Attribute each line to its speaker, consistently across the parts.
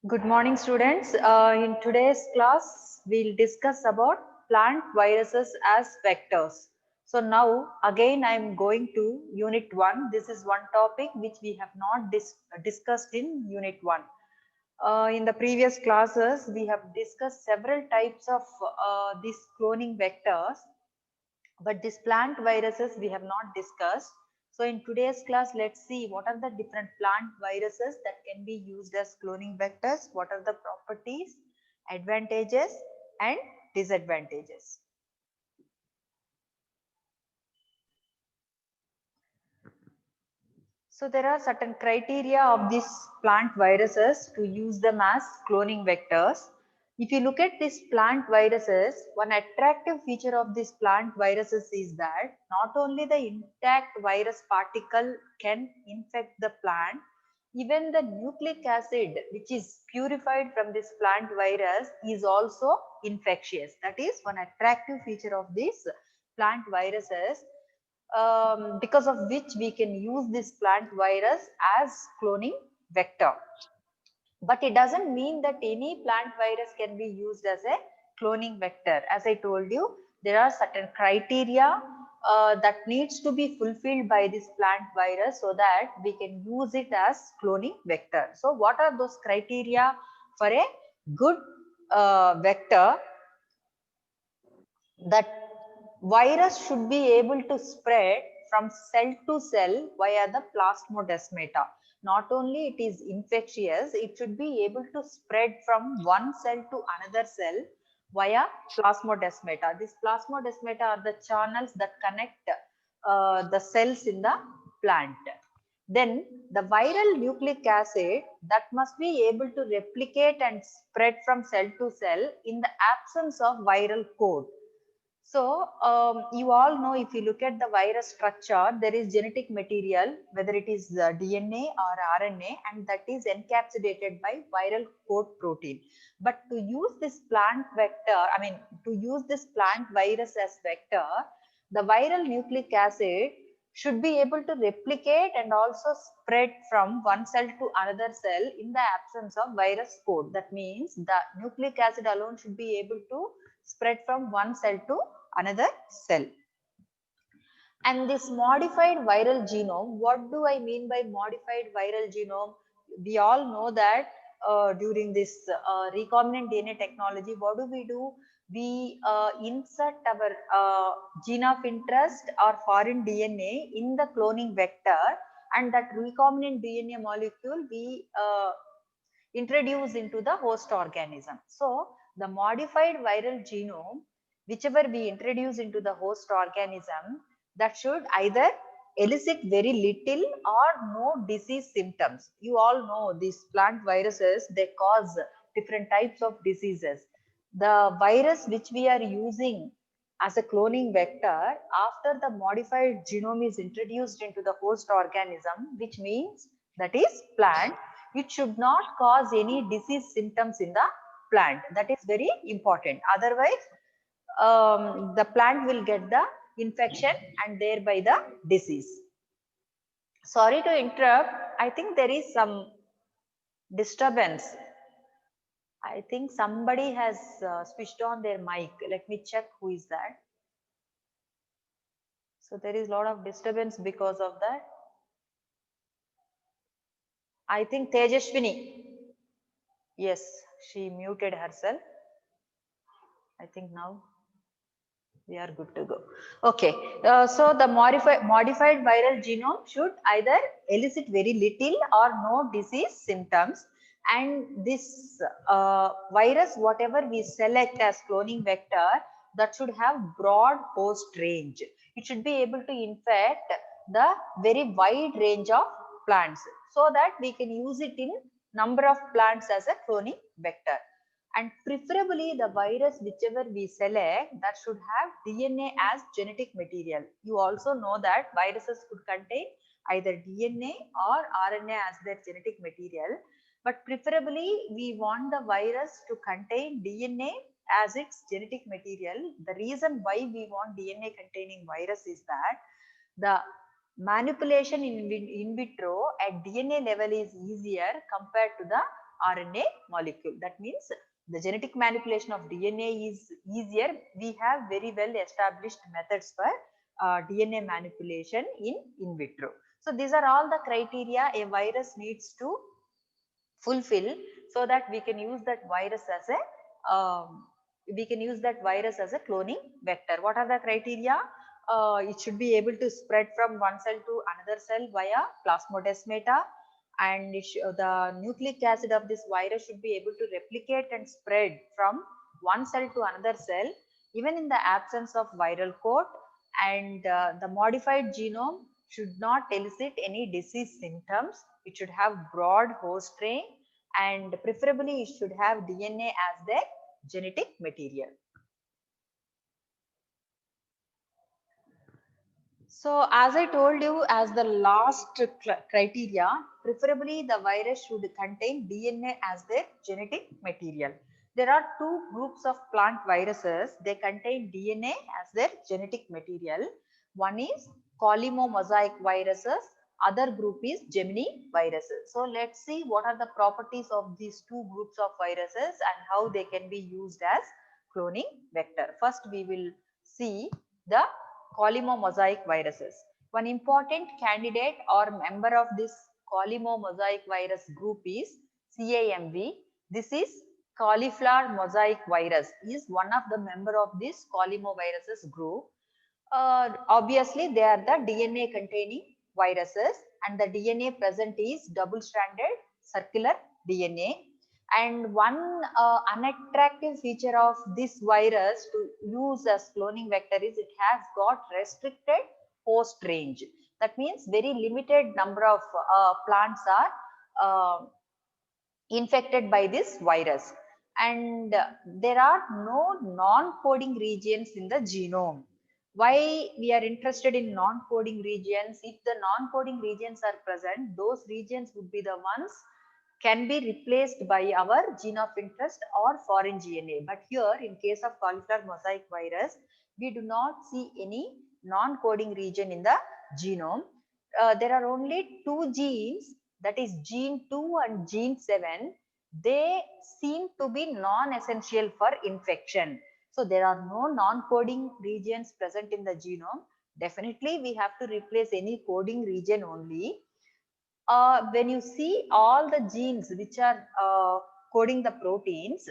Speaker 1: Good morning, students. In today's class, we'll discuss about plant viruses as vectors. So now, again, I'm going to Unit 1. This is one topic which we have not discussed in Unit 1. In the previous classes, we have discussed several types of these cloning vectors, but these plant viruses we have not discussed. So in today's class, let's see what are the different plant viruses that can be used as cloning vectors, what are the properties, advantages and disadvantages. So there are certain criteria of these plant viruses to use them as cloning vectors. If you look at these plant viruses, one attractive feature of these plant viruses is that not only the intact virus particle can infect the plant, even the nucleic acid which is purified from this plant virus is also infectious. That is one attractive feature of these plant viruses, because of which we can use this plant virus as cloning vector. But it doesn't mean that any plant virus can be used as a cloning vector. As I told you, there are certain criteria that needs to be fulfilled by this plant virus so that we can use it as cloning vector. So what are those criteria for a good vector? That virus should be able to spread from cell to cell via the plasmodesmata. Not only it is infectious, it should be able to spread from one cell to another cell via plasmodesmata. These plasmodesmata are the channels that connect the cells in the plant. Then the viral nucleic acid that must be able to replicate and spread from cell to cell in the absence of viral code. So, you all know, if you look at the virus structure, there is genetic material, whether it is DNA or RNA, and that is encapsulated by viral code protein. But to use this plant vector, to use this plant virus as vector, the viral nucleic acid should be able to replicate and also spread from one cell to another cell in the absence of virus code. That means the nucleic acid alone should be able to spread from one cell to another cell. And this modified viral genome, what do I mean by modified viral genome? We all know that during this recombinant DNA technology, what do? We insert our gene of interest or foreign DNA in the cloning vector, and that recombinant DNA molecule we introduce into the host organism. So the modified viral genome, whichever we introduce into the host organism, that should either elicit very little or no disease symptoms. You all know these plant viruses, they cause different types of diseases. The virus which we are using as a cloning vector, after the modified genome is introduced into the host organism, which means that is plant, it should not cause any disease symptoms in the plant. That is very important. Otherwise, the plant will get the infection and thereby the disease. Sorry to interrupt. I think there is some disturbance. I think somebody has switched on their mic. Let me check who is that. So there is a lot of disturbance because of that. I think Tejashwini. Yes, she muted herself. I think now we are good to go. Okay, so the modified viral genome should either elicit very little or no disease symptoms, and this virus, whatever we select as cloning vector, that should have broad host range. It should be able to infect the very wide range of plants, so that we can use it in number of plants as a cloning vector. And preferably the virus whichever we select, that should have DNA as genetic material. You also know that viruses could contain either DNA or RNA as their genetic material, but preferably we want the virus to contain DNA as its genetic material. The reason why we want DNA containing virus is that the manipulation in vitro at DNA level is easier compared to the RNA molecule. That means the genetic manipulation of DNA is easier. We have very well established methods for DNA manipulation in vitro. So these are all the criteria a virus needs to fulfill so that we can use that virus as a cloning vector. What are the criteria? It should be able to spread from one cell to another cell via plasmodesmata, and the nucleic acid of this virus should be able to replicate and spread from one cell to another cell even in the absence of viral coat, and the modified genome should not elicit any disease symptoms. It should have broad host range, and preferably it should have DNA as their genetic material. So as I told you, as the last criteria, preferably the virus should contain DNA as their genetic material. There are two groups of plant viruses. They contain DNA as their genetic material. One is Collymomosaic viruses. Other group is Gemini viruses. So let's see what are the properties of these two groups of viruses and how they can be used as cloning vector. First, we will see the Collymomosaic viruses. One important candidate or member of this Collymomosaic virus group is CAMV. This is cauliflower mosaic virus, is one of the member of this Collymoviruses group. Obviously, they are the DNA containing viruses, and the DNA present is double-stranded circular DNA. And one unattractive feature of this virus to use as cloning vector is it has got restricted host range. That means very limited number of plants are infected by this virus, and there are no non-coding regions in the genome. Why we are interested in non-coding regions? If the non-coding regions are present, those regions would be the ones can be replaced by our gene of interest or foreign GNA. But here in case of cauliflower mosaic virus, we do not see any non-coding region in the genome. There are only two genes, that is gene 2 and gene 7. They seem to be non-essential for infection. So there are no non-coding regions present in the genome. Definitely we have to replace any coding region only. When you see all the genes which are coding the proteins,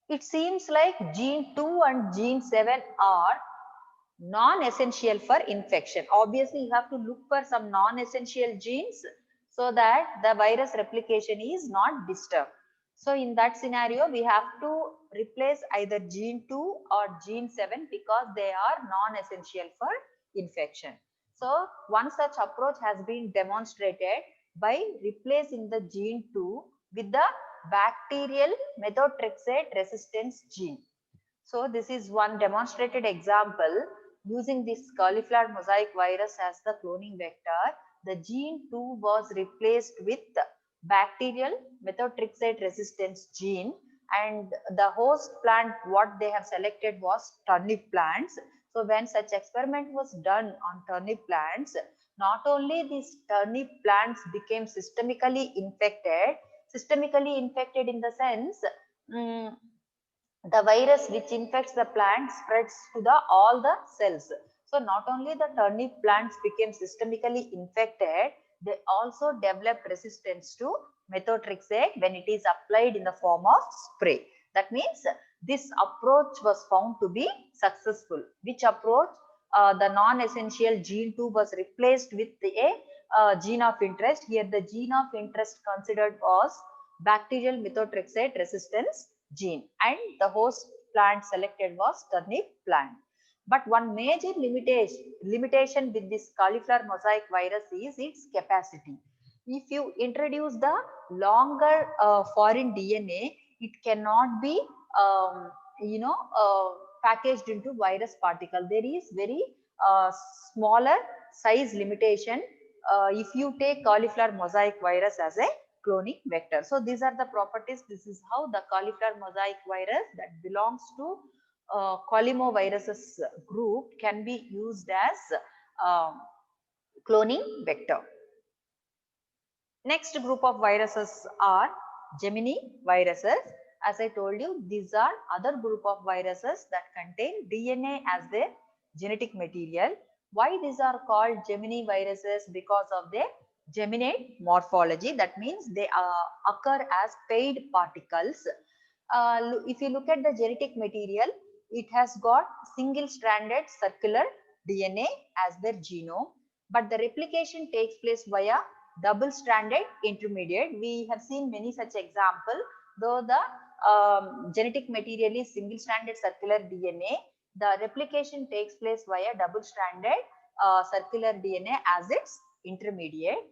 Speaker 1: it seems like gene 2 and gene 7 are non-essential for infection. Obviously, you have to look for some non-essential genes so that the virus replication is not disturbed. So in that scenario, we have to replace either gene 2 or gene 7 because they are non-essential for infection. So one such approach has been demonstrated by replacing the gene 2 with the bacterial methotrexate resistance gene. So this is one demonstrated example using this cauliflower mosaic virus as the cloning vector. The gene 2 was replaced with bacterial methotrexate resistance gene, and the host plant what they have selected was turnip plants. So when such experiment was done on turnip plants, not only these turnip plants became systemically infected in the sense, the virus which infects the plant spreads to all the cells. So not only the turnip plants became systemically infected, they also developed resistance to methotrexate when it is applied in the form of spray. That means this approach was found to be successful. Which approach? The non-essential gene 2 was replaced with a gene of interest. Here the gene of interest considered was bacterial methotrexate resistance gene, and the host plant selected was turnip plant. But one major limitation with this cauliflower mosaic virus is its capacity. If you introduce the longer foreign DNA, it cannot be packaged into virus particle. There is very smaller size limitation if you take cauliflower mosaic virus as a cloning vector. So these are the properties. This is how the cauliflower mosaic virus that belongs to Collymoviruses group can be used as cloning vector. Next group of viruses are Gemini viruses. As I told you, these are other group of viruses that contain DNA as their genetic material. Why these are called Gemini viruses? Because of their geminate morphology. That means they occur as paired particles. If you look at the genetic material, it has got single-stranded circular DNA as their genome, but the replication takes place via double-stranded intermediate. We have seen many such examples. Though the genetic material is single-stranded circular DNA, the replication takes place via double-stranded circular DNA as its intermediate.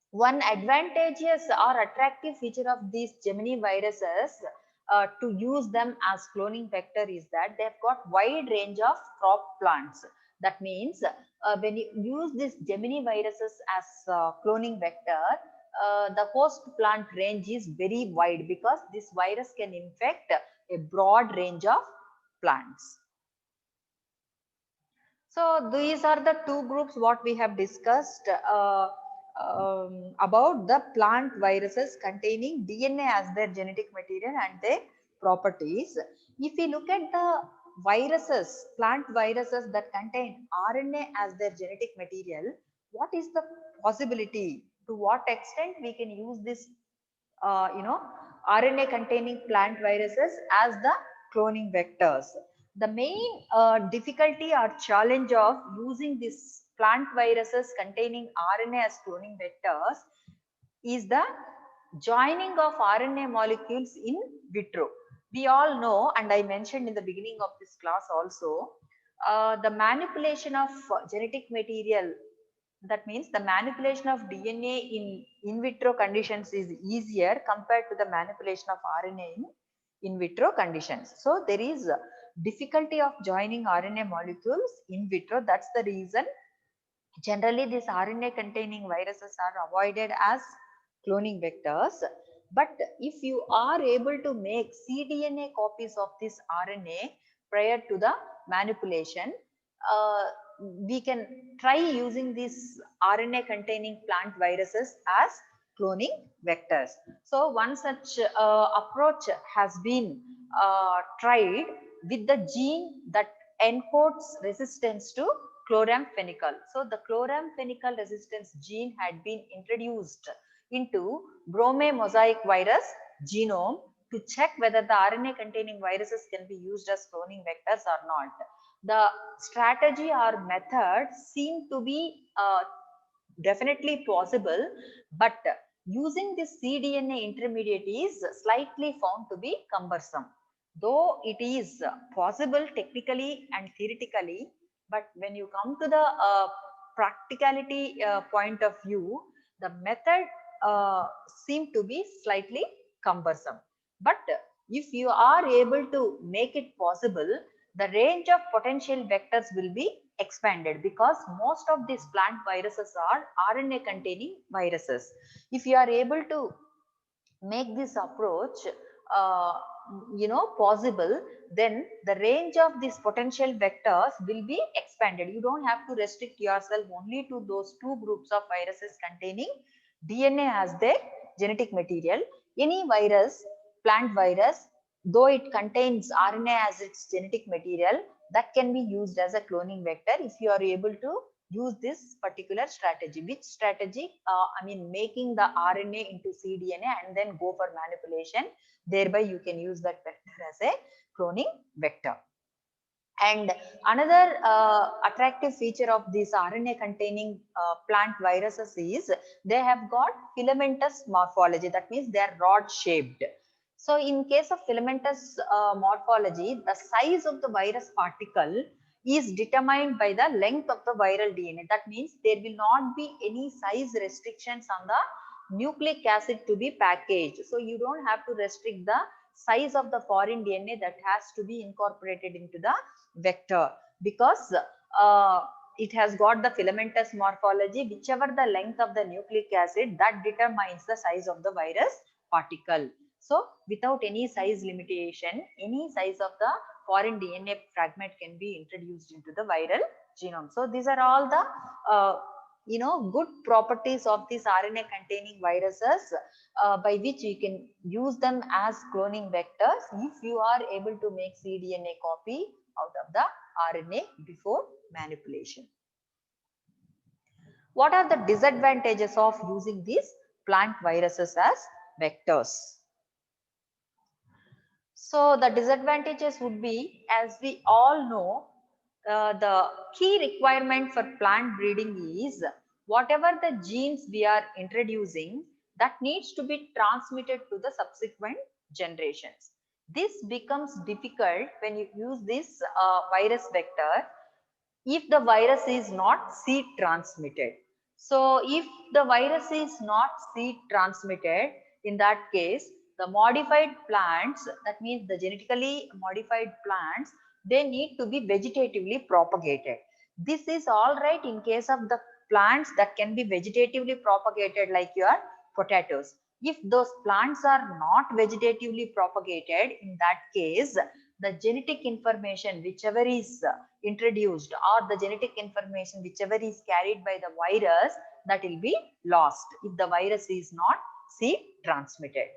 Speaker 1: One advantageous or attractive feature of these Gemini viruses to use them as cloning vector is that they've got wide range of crop plants. That means when you use these Gemini viruses as cloning vector, the host plant range is very wide because this virus can infect a broad range of plants. So these are the two groups what we have discussed about the plant viruses containing DNA as their genetic material and their properties. If we look at the viruses, plant viruses that contain RNA as their genetic material, what is the possibility? To what extent we can use this, RNA containing plant viruses as the cloning vectors? The main difficulty or challenge of using these plant viruses containing RNA as cloning vectors is the joining of RNA molecules in vitro. We all know, and I mentioned in the beginning of this class also, the manipulation of genetic material, that means the manipulation of DNA in vitro conditions is easier compared to the manipulation of RNA in vitro conditions. So there is a difficulty of joining RNA molecules in vitro. That's the reason generally these RNA containing viruses are avoided as cloning vectors. But if you are able to make cDNA copies of this RNA prior to the manipulation, uh, we can try using these RNA containing plant viruses as cloning vectors. So one such approach has been tried with the gene that encodes resistance to chloramphenicol. So the chloramphenicol resistance gene had been introduced into Brome mosaic virus genome to check whether the RNA containing viruses can be used as cloning vectors or not. The strategy or method seem to be definitely possible, but using this cDNA intermediate is slightly found to be cumbersome. Though it is possible technically and theoretically, but when you come to the practicality point of view, the method seem to be slightly cumbersome. But if you are able to make it possible, the range of potential vectors will be expanded because most of these plant viruses are RNA containing viruses. If you are able to make this approach uh, possible, then the range of these potential vectors will be expanded. You don't have to restrict yourself only to those two groups of viruses containing DNA as their genetic material. Any virus, plant virus, though it contains RNA as its genetic material, that can be used as a cloning vector if you are able to use this particular strategy. Which strategy? Making the RNA into cDNA and then go for manipulation. Thereby you can use that vector as a cloning vector. And another attractive feature of these RNA containing plant viruses is they have got filamentous morphology. That means they are rod shaped. So in case of filamentous morphology, the size of the virus particle is determined by the length of the viral DNA. That means there will not be any size restrictions on the nucleic acid to be packaged. So you don't have to restrict the size of the foreign DNA that has to be incorporated into the vector, because it has got the filamentous morphology. Whichever the length of the nucleic acid, that determines the size of the virus particle. So without any size limitation, any size of the foreign DNA fragment can be introduced into the viral genome. So these are all the good properties of these RNA containing viruses by which you can use them as cloning vectors if you are able to make cDNA copy out of the RNA before manipulation. What are the disadvantages of using these plant viruses as vectors? So the disadvantages would be, as we all know, the key requirement for plant breeding is whatever the genes we are introducing, that needs to be transmitted to the subsequent generations. This becomes difficult when you use this virus vector if the virus is not seed transmitted. So if the virus is not seed transmitted, in that case, the modified plants, that means the genetically modified plants, they need to be vegetatively propagated. This is all right in case of the plants that can be vegetatively propagated, like your potatoes. If those plants are not vegetatively propagated, in that case, the genetic information whichever is introduced, or the genetic information whichever is carried by the virus, that will be lost if the virus is not seed transmitted.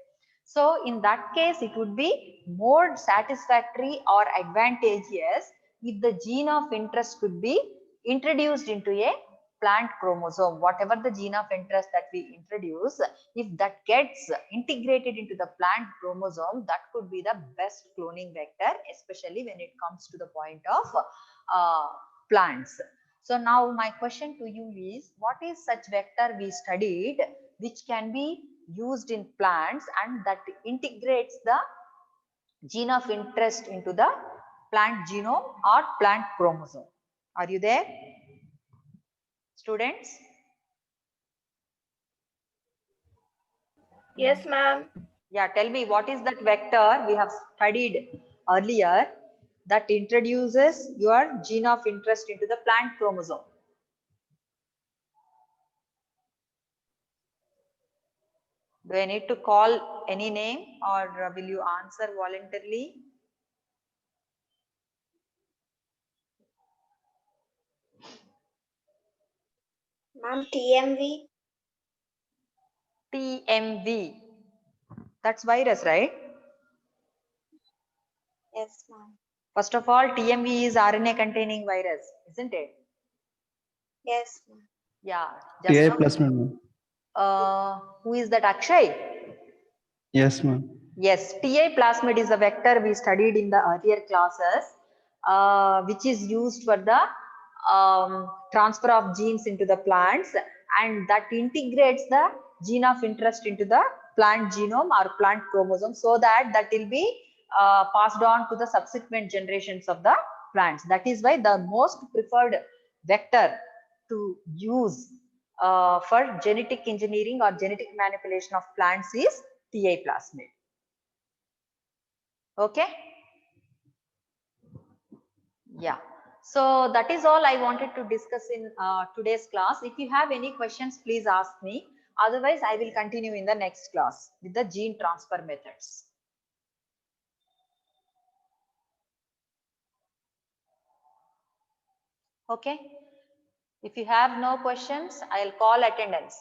Speaker 1: So in that case, it would be more satisfactory or advantageous if the gene of interest could be introduced into a plant chromosome. Whatever the gene of interest that we introduce, if that gets integrated into the plant chromosome, that could be the best cloning vector, especially when it comes to the point of plants. So now my question to you is, what is such vector we studied which can be used in plants and that integrates the gene of interest into the plant genome or plant chromosome? Are you there, students?
Speaker 2: Yes, ma'am.
Speaker 1: Yeah, tell me, what is that vector we have studied earlier that introduces your gene of interest into the plant chromosome? Do I need to call any name, or will you answer voluntarily?
Speaker 2: Ma'am, TMV.
Speaker 1: TMV. That's virus, right?
Speaker 2: Yes, ma'am.
Speaker 1: First of all, TMV is RNA containing virus, isn't it?
Speaker 2: Yes, ma'am.
Speaker 1: Yeah. Just
Speaker 3: TI
Speaker 1: now,
Speaker 3: plasmid, ma'am.
Speaker 1: who is that? Akshay?
Speaker 3: Yes, ma'am.
Speaker 1: Yes, TI plasmid is a vector we studied in the earlier classes, which is used for the transfer of genes into the plants, and that integrates the gene of interest into the plant genome or plant chromosome, so that that will be passed on to the subsequent generations of the plants. That is why the most preferred vector to use for genetic engineering or genetic manipulation of plants is TI plasmid. Okay. Yeah. So that is all I wanted to discuss in today's class. If you have any questions, please ask me. Otherwise, I will continue in the next class with the gene transfer methods. Okay. If you have no questions, I'll call attendance.